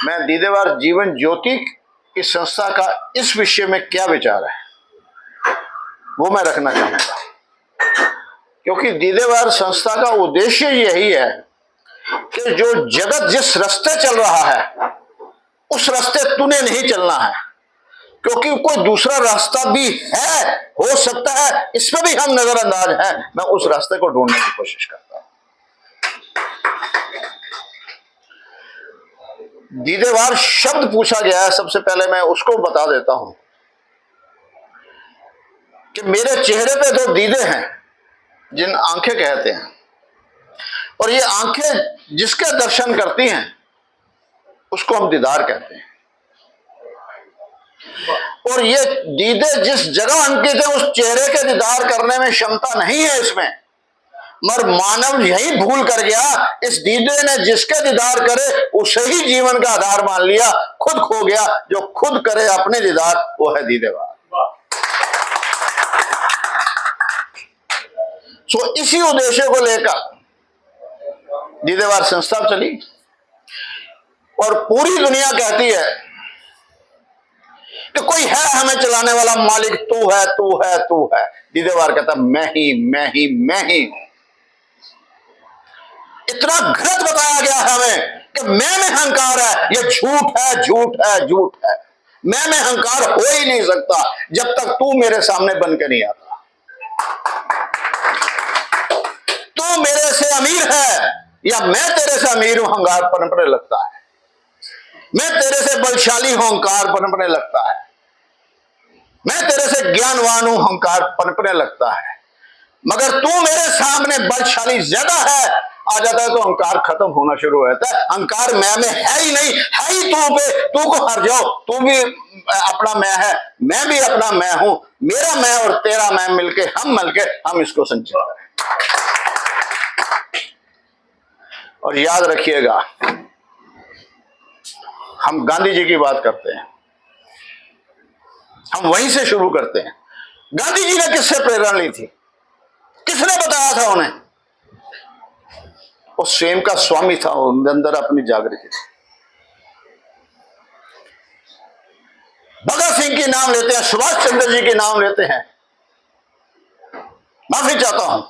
मैं दीदेवार जीवन ज्योति की संस्था का इस विषय में क्या विचार है वो मैं रखना चाहूंगा, क्योंकि दीदेवार संस्था का उद्देश्य यही है कि जो जगत जिस रास्ते चल रहा है उस रास्ते तूने नहीं चलना है, क्योंकि कोई दूसरा रास्ता भी है, हो सकता है इसमें भी हम नजरअंदाज हैं। मैं उस रास्ते को ढूंढने की कोशिश करता हूं। दीदेवार शब्द पूछा गया है, सबसे पहले मैं उसको बता देता हूं कि मेरे चेहरे पे दो दीदे हैं जिन आंखें कहते हैं, और ये आंखें जिसके दर्शन करती हैं उसको हम दीदार कहते हैं। और ये दीदे जिस जगह अंकित है उस चेहरे के दीदार करने में क्षमता नहीं है इसमें, मगर मानव यही भूल कर गया। इस दीदे ने जिसके दीदार करे उसे ही जीवन का आधार मान लिया, खुद खो गया। जो खुद करे अपने दीदार वो है दीदेवार। सो इसी उद्देश्य को लेकर दीदेवार संस्था चली, और पूरी दुनिया कहती है कि कोई है हमें चलाने वाला मालिक, तू है तू है तू है। दीदेवार कहता मैं ही मैं ही मैं ही। इतना गलत बताया गया है हमें कि मैं में अहंकार है, यह झूठ है झूठ है झूठ है। मैं में अहंकार हो ही नहीं सकता जब तक तू मेरे सामने बन के नहीं आता। तू मेरे से अमीर है या मैं तेरे से अमीर हूं, अहंकार पनपने लगता है। मैं तेरे से बलशाली हूं, अहंकार पनपने लगता है। मैं तेरे से ज्ञानवान हूं, अहंकार पनपने लगता है। मगर तू मेरे सामने बलशाली ज्यादा है आ जाता है तो अहंकार खत्म होना शुरू हो जाता है। अहंकार मैं में है ही नहीं, है ही तू पे। तू को हर जाओ, तू भी अपना मैं है, मैं भी अपना मैं हूं। मेरा मैं और तेरा मैं मिलके हम इसको संचित करें। और याद रखिएगा, हम गांधी जी की बात करते हैं, हम वहीं से शुरू करते हैं। गांधी जी ने किससे प्रेरणा ली थी, किसने बताया था उन्हें? वो स्वयं का स्वामी था, उनके अंदर अपनी जागृति थी। भगत सिंह के नाम लेते हैं, सुभाष चंद्र जी के नाम लेते हैं, माफी चाहता हूं,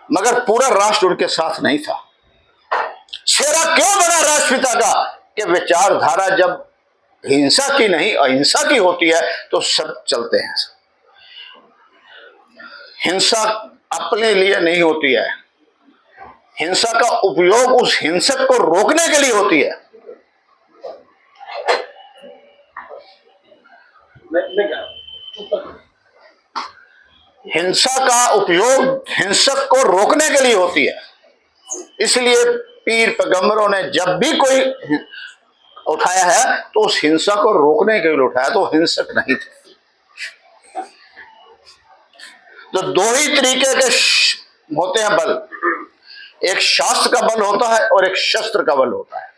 मगर पूरा राष्ट्र उनके साथ नहीं था। चेहरा क्यों बना राष्ट्रपिता का कि विचारधारा जब हिंसा की नहीं अहिंसा की होती है तो सब चलते हैं। हिंसा अपने लिए नहीं होती है, हिंसा का उपयोग उस हिंसक को रोकने के लिए होती है। हिंसा का उपयोग हिंसक को रोकने के लिए होती है। इसलिए पीर पैगंबरों ने जब भी कोई उठाया है तो उस हिंसा को रोकने के लिए उठाया, तो हिंसक नहीं थे। तो दो ही तरीके के होते हैं बल, एक शास्त्र का बल होता है और एक शस्त्र का बल होता है।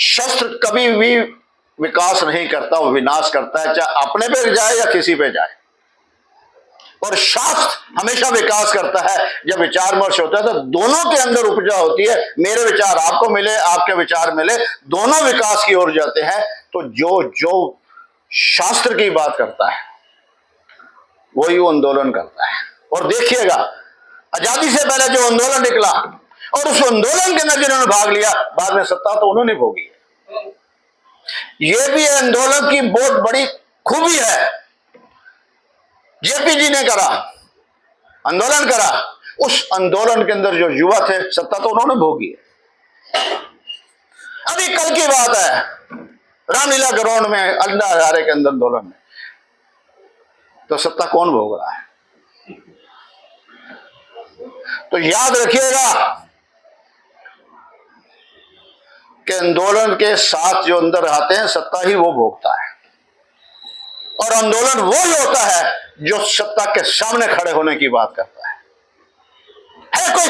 शस्त्र कभी भी विकास नहीं करता, वो विनाश करता है, चाहे अपने पे जाए या किसी पे जाए। और शास्त्र हमेशा विकास करता है। जब विचार विमर्श होता है तो दोनों के अंदर उपजा होती है, मेरे विचार आपको मिले, आपके विचार मिले, दोनों विकास की ओर जाते हैं। तो जो जो शास्त्र की बात करता है वही आंदोलन करता है। और देखिएगा, आजादी से पहले जो आंदोलन निकला और उस आंदोलन के अंदर जिन्होंने भाग लिया, बाद में सत्ता तो उन्होंने भोगी। ये भी आंदोलन की बहुत बड़ी खूबी है। जेपी जी ने करा, आंदोलन करा, उस आंदोलन के अंदर जो युवा थे, सत्ता तो उन्होंने भोगी है। अभी कल की बात है, रामलीला ग्राउंड में अन्ना हजारे के अंदर आंदोलन में, तो सत्ता कौन भोग रहा है? तो याद रखिएगा कि आंदोलन के साथ जो अंदर आते हैं, सत्ता ही वो भोगता है। और आंदोलन वो ही होता है जो सत्ता के सामने खड़े होने की बात करता है कोई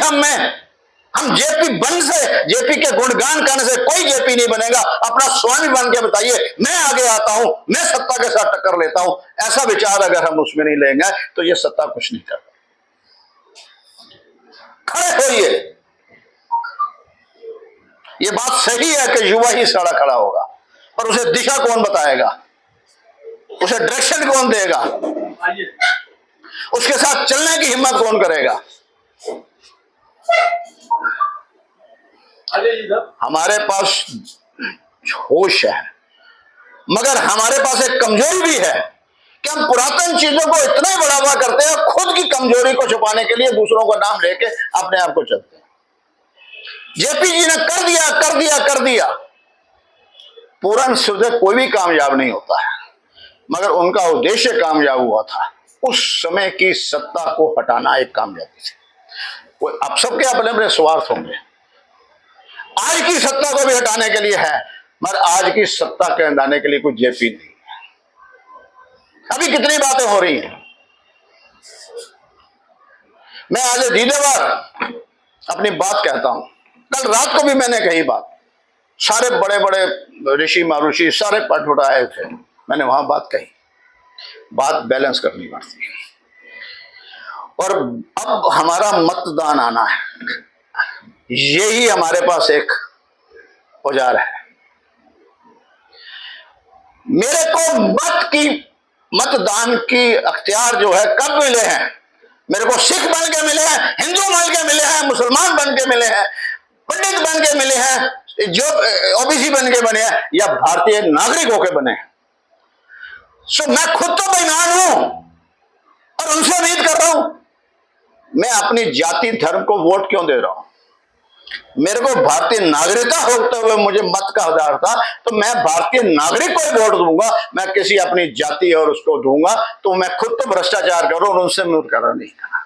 हम जेपी बन से, जेपी के गुणगान करने से कोई जेपी नहीं बनेगा। अपना स्वामी बन के बताइए, मैं आगे आता हूं, मैं सत्ता के साथ टक्कर लेता हूं। ऐसा विचार अगर हम उसमें नहीं लेंगे तो ये सत्ता कुछ नहीं करता। खड़े होइए, ये बात सही है कि युवा ही सड़ा खड़ा होगा, पर उसे दिशा कौन बताएगा, उसे डायरेक्शन कौन देगा, उसके साथ चलने की हिम्मत कौन करेगा। हमारे पास होश है, मगर हमारे पास एक कमजोरी भी है कि हम पुरातन चीजों को इतना ही बढ़ावा करते हैं, खुद की कमजोरी को छुपाने के लिए दूसरों का नाम लेके अपने आप को चलते हैं। जेपी जी ने कर दिया कर दिया कर दिया, पूर्ण से कोई भी कामयाब नहीं होता है, मगर उनका उद्देश्य कामयाब हुआ था। उस समय की सत्ता को हटाना एक कामयाबी थी। कोई अब सबके अपने अपने स्वार्थ होंगे, आज की सत्ता को भी हटाने के लिए है, मगर आज की सत्ता के हटाने के लिए कोई जेपी नहीं है। अभी कितनी बातें हो रही हैं। मैं आज धीरे बार अपनी बात कहता हूं, कल रात को भी मैंने कही बात, सारे बड़े बड़े ऋषि महर्षि सारे पट उठाए थे, मैंने वहां बात कही, बात बैलेंस करनी पड़ती है। और अब हमारा मतदान आना है, यही हमारे पास एक औजार है। मेरे को मतदान की अख्तियार जो है कब मिले हैं? मेरे को सिख बन के मिले हैं, हिंदू बन के मिले हैं, मुसलमान बन के मिले हैं, पंडित बन के मिले हैं, जो ओबीसी बन के बने हैं, या भारतीय नागरिक होके बने हैं। सो मैं खुद तो बेईमान हूं और उनसे उम्मीद कर रहा हूं। मैं अपनी जाति धर्म को वोट क्यों दे रहा हूं? मेरे को भारतीय नागरिकता होते हुए मुझे मत का आधार था, तो मैं भारतीय नागरिक को वोट दूंगा, मैं किसी अपनी जाति और उसको दूंगा तो मैं खुद तो भ्रष्टाचार करूं और उनसे विरोध कर रहा नहीं करा।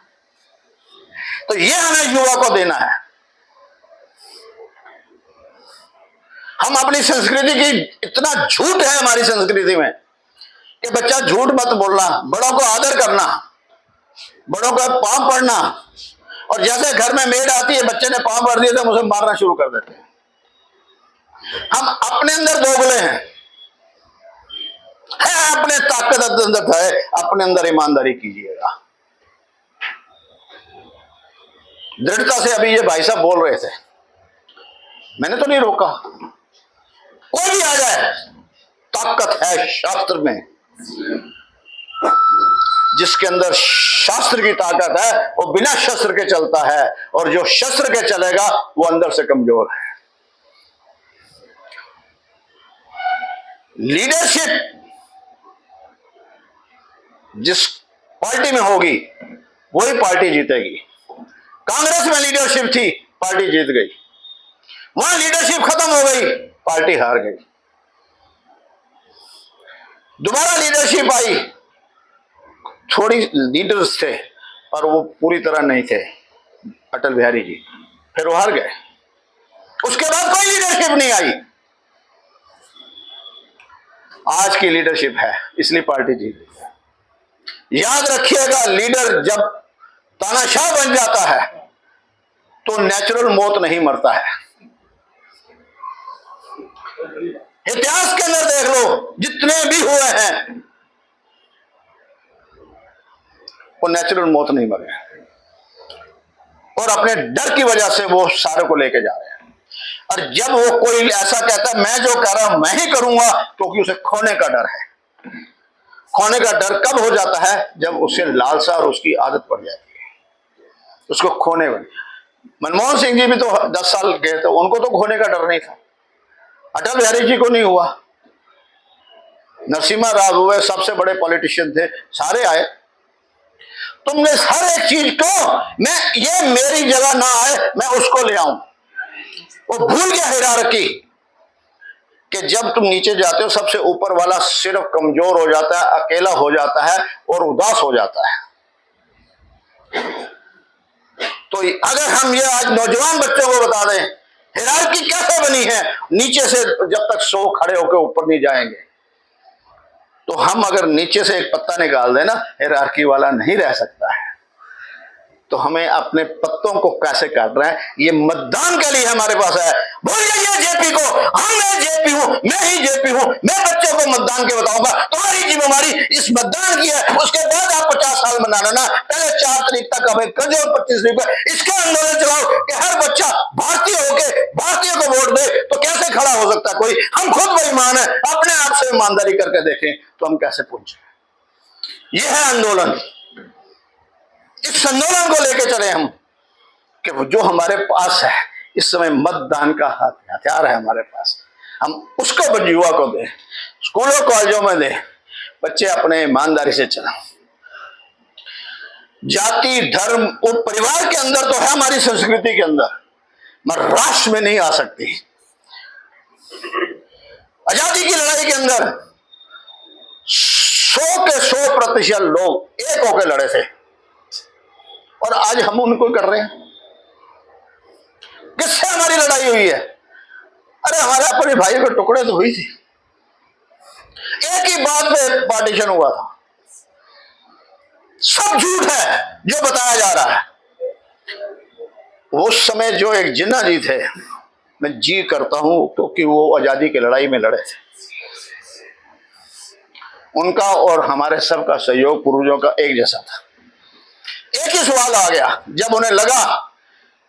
तो ये हमें युवा को देना है। हम अपनी संस्कृति की, इतना झूठ है हमारी संस्कृति में कि बच्चा झूठ मत बोलना, बड़ों को आदर करना, बड़ों का पांव पड़ना, और जैसे घर में मेड आती है, बच्चे ने पांव पड़ दिए तो उसे मारना शुरू कर देते हैं। हम अपने अंदर दोगले हैं, अपने ताकत अंदर है, अपने अंदर ईमानदारी कीजिएगा। दृढ़ता से अभी ये भाई साहब बोल रहे थे, मैंने तो नहीं रोका, कोई भी आ जाए, ताकत है शास्त्र में, जिसके अंदर शास्त्र की ताकत है वो बिना शस्त्र के चलता है, और जो शस्त्र के चलेगा वो अंदर से कमजोर है। लीडरशिप जिस पार्टी में होगी वही पार्टी जीतेगी। कांग्रेस में लीडरशिप थी, पार्टी जीत गई, वहां लीडरशिप खत्म हो गई, पार्टी हार गई। दोबारा लीडरशिप आई, थोड़ी लीडर्स थे पर वो पूरी तरह नहीं थे, अटल बिहारी जी, फिर वो हार गए। उसके बाद कोई लीडरशिप नहीं आई। आज की लीडरशिप है, इसलिए पार्टी जीत गई। याद रखिएगा, लीडर जब तानाशाह बन जाता है तो नेचुरल मौत नहीं मरता है। इतिहास के अंदर देख लो, जितने भी हुए हैं वो नेचुरल मौत नहीं मरे, और अपने डर की वजह से वो सारे को लेके जा रहे हैं। और जब वो कोई ऐसा कहता है मैं जो कर रहा हूं मैं ही करूंगा, क्योंकि उसे खोने का डर है। खोने का डर कब हो जाता है? जब उसे लालसा और उसकी आदत पड़ जाती है, उसको खोने में। मनमोहन सिंह जी भी तो 10 साल गए थे, उनको तो खोने का डर नहीं था। अटल बिहारी जी को नहीं हुआ, नरसिम्हा राव हुए, सबसे बड़े पॉलिटिशियन थे, सारे आए। तुमने हर एक चीज को, मैं ये मेरी जगह ना आए मैं उसको ले आऊं, वो भूल गया हिरारकी कि जब तुम नीचे जाते हो सबसे ऊपर वाला सिर्फ कमजोर हो जाता है, अकेला हो जाता है और उदास हो जाता है। तो अगर हम ये आज नौजवान बच्चों को बता दें हिरारकी कैसे बनी है, नीचे से जब तक 100 खड़े होकर ऊपर नहीं जाएंगे, तो हम अगर नीचे से एक पत्ता निकाल देना, हिरारकी वाला नहीं रह सकता है। तो हमें अपने पत्तों को कैसे काट रहा है, ये मतदान के लिए हमारे पास है। भूल जाइए जेपी को, मैं जेपी हूं, मैं ही जेपी हूं, मैं बच्चों को मतदान के बताऊंगा। तुम्हारी जिम्मेदारी इस मतदान की है, उसके बाद आप 50 साल मना लेना। पहले 4 तारीख तक हमें कर दो, 25 तारीख को इसका आंदोलन चलाओ कि हर बच्चा भारतीय होके भारतीय को वोट दे, सकता कोई, हम खुद बेईमान है, अपने आप से ईमानदारी करके देखें तो हम कैसे पहुंचे। यह है आंदोलन। इस आंदोलन को लेकर चले हम कि जो हमारे पास है इस समय मतदान का हथियार है हमारे पास, हम उसको युवा को दें, स्कूलों कॉलेजों में दें, बच्चे अपने ईमानदारी से चलें। जाति धर्म और परिवार के अंदर तो है हमारी संस्कृति के अंदर, मगर राष्ट्र में नहीं आ सकती। आजादी की लड़ाई के अंदर 100 के 100% लोग एक होकर लड़े थे और आज हम उनको कर रहे हैं। किससे हमारी लड़ाई हुई है? अरे हमारे अपने भाई के टुकड़े तो हुई थी, एक ही बात पे पार्टीशन हुआ था। सब झूठ है जो बताया जा रहा है। उस समय जो एक जिन्ना जी थे, मैं जी करता हूं क्योंकि वो आजादी की लड़ाई में लड़े थे, उनका और हमारे सबका सहयोग पूर्वजों का एक जैसा था। एक ही सवाल आ गया जब उन्हें लगा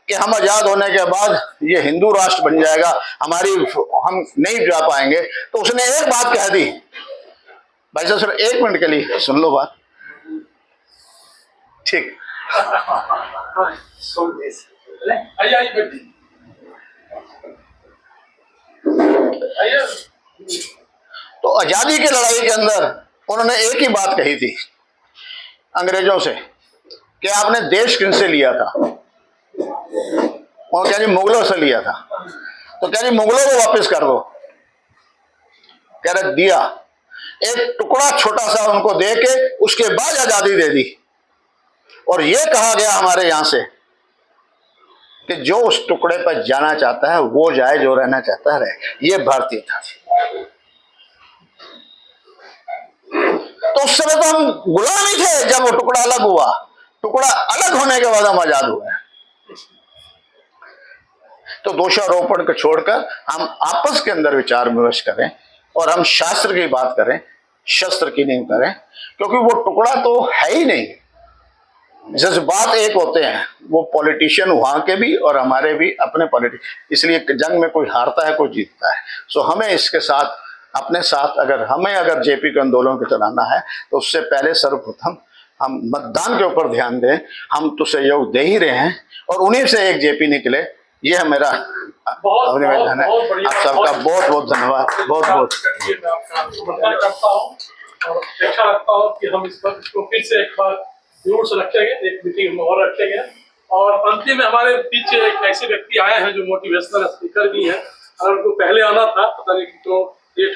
कि हम आजाद होने के बाद ये हिंदू राष्ट्र बन जाएगा, हम नहीं जा पाएंगे, तो उसने एक बात कह दी। भाई साहब सर 1 मिनट के लिए सुन लो बात, ठीक? तो आजादी की लड़ाई के अंदर उन्होंने एक ही बात कही थी अंग्रेजों से कि आपने देश किनसे लिया था? और क्या जी मुगलों से लिया था, तो क्या जी मुगलों को वापस कर दो। कह रहे दिया, एक टुकड़ा छोटा सा उनको दे के उसके बाद आजादी दे दी। और यह कहा गया हमारे यहां से कि जो उस टुकड़े पर जाना चाहता है वो जाए, जो रहना चाहता है रहे। ये भारतीयता थी। तो उस समय तो हम गुलाम ही थे जब वो टुकड़ा अलग हुआ। टुकड़ा अलग होने के बाद हम आजाद हुए। तो दोषारोपण को छोड़कर हम आपस के अंदर विचार विमर्श करें और हम शास्त्र की बात करें, शस्त्र की नहीं करें, क्योंकि वो टुकड़ा तो है ही नहीं। जज्बात एक होते हैं, वो पॉलिटिशियन वहां के भी और हमारे भी अपने पॉलिटिशियन, इसलिए जंग में कोई हारता है कोई जीतता है। सो हमें इसके साथ अपने साथ अगर जेपी के आंदोलन को चलाना है तो उससे पहले सर्वप्रथम हम मतदान के ऊपर ध्यान दें। हम तो सहयोग दे ही रहे हैं और उन्हीं से एक जेपी निकले। ये है मेरा निवेदन है। आप सबका बहुत बहुत धन्यवाद, बहुत बहुत करता हूँ और अपेक्षा रखता हूँ कि हम इस पर फिर से एक बार जरूर से रखेंगे, एक मीटिंग और रखेंगे। और अंतिम में हमारे बीच एक ऐसे व्यक्ति आए हैं जो मोटिवेशनल स्पीकर भी हैं, और उनको पहले आना था, पता नहीं क्यों